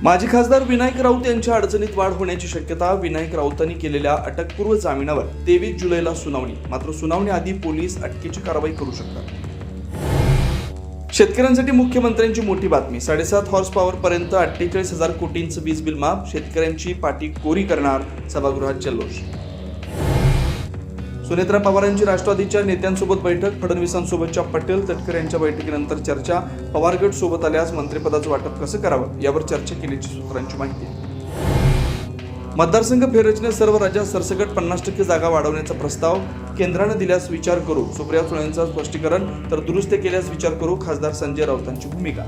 माजी खासदार विनायक राऊत यांच्या अडचणीत वाढ होण्याची शक्यता. विनायक राऊतांनी केलेल्या अटकपूर्व जामिनावर 23 जुलैला सुनावणी. मात्र सुनावणीआधी पोलीस अटकेची कारवाई करू शकतात. शेतकऱ्यांसाठी मुख्यमंत्र्यांची मोठी बातमी. 7.5 हॉर्स पॉवर पर्यंत 48,000 कोटींचं वीज बिल माफ. शेतकऱ्यांची पाठी कोरी करणार. सभागृहात जल्लोष. सुनेत्रा पवारांची राष्ट्रवादीच्या नेत्यांसोबत बैठक. फडणवीसांसोबतच्या पटेल तटकरे यांच्या बैठकीनंतर चर्चा. पवार गट सोबत आल्यास मंत्रिपदाचं वाटप कसं करावं यावर चर्चा केल्याची सूत्रांची माहिती. मतदारसंघ फेररचनेत सर्व राज्यात सरसकट 50% जागा वाढवण्याचा प्रस्ताव. केंद्रानं दिल्यास विचार करू. सुप्रिया सुळेंचं स्पष्टीकरण. तर दुरुस्ती केल्यास विचार करू. खासदार संजय राऊतांची भूमिका.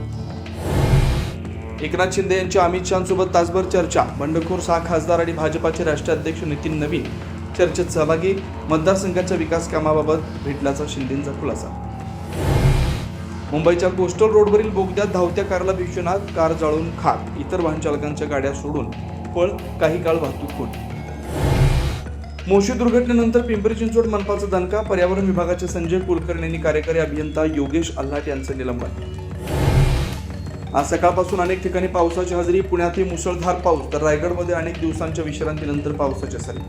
एकनाथ शिंदे यांची अमित शहांसोबत तासभर चर्चा. बंडखोर 6 खासदार आणि भाजपाचे राष्ट्रीय अध्यक्ष नितीन नवीन चर्चेत सहभागी. मतदारसंघाच्या विकास कामाबाबत भेटल्याचा शिंदेंचा खुलासा. मुंबईच्या कोस्टल रोडवरील बोगद्यात धावत्या कारला विश्वनाथ. कार जाळून खाक. इतर वाहन चालकांच्या गाड्या सोडून पळ. काही काळ वाहतूक कोंडी. मोशी दुर्घटनेनंतर पिंपरी चिंचवड मनपाचा दणका. पर्यावरण विभागाचे संजय कुलकर्णी यांनी कार्यकारी अभियंता योगेश आल्हाट यांचं निलंबन. आज सकाळपासून अनेक ठिकाणी पावसाची हजेरी. पुण्यातही मुसळधार पाऊस. तर रायगडमध्ये अनेक दिवसांच्या विश्रांतीनंतर पावसाच्या सरी.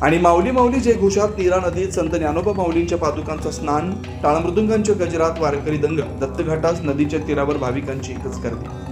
आणि माऊली माऊली जय घोषात नीरा नदीत संत ज्ञानोबा माऊलींच्या पादुकांचं स्नान. टाळमृदुंगांच्या गजरात वारकरी दंग. दत्तघाटास नदीच्या तीरावर भाविकांची एकच गर्दी.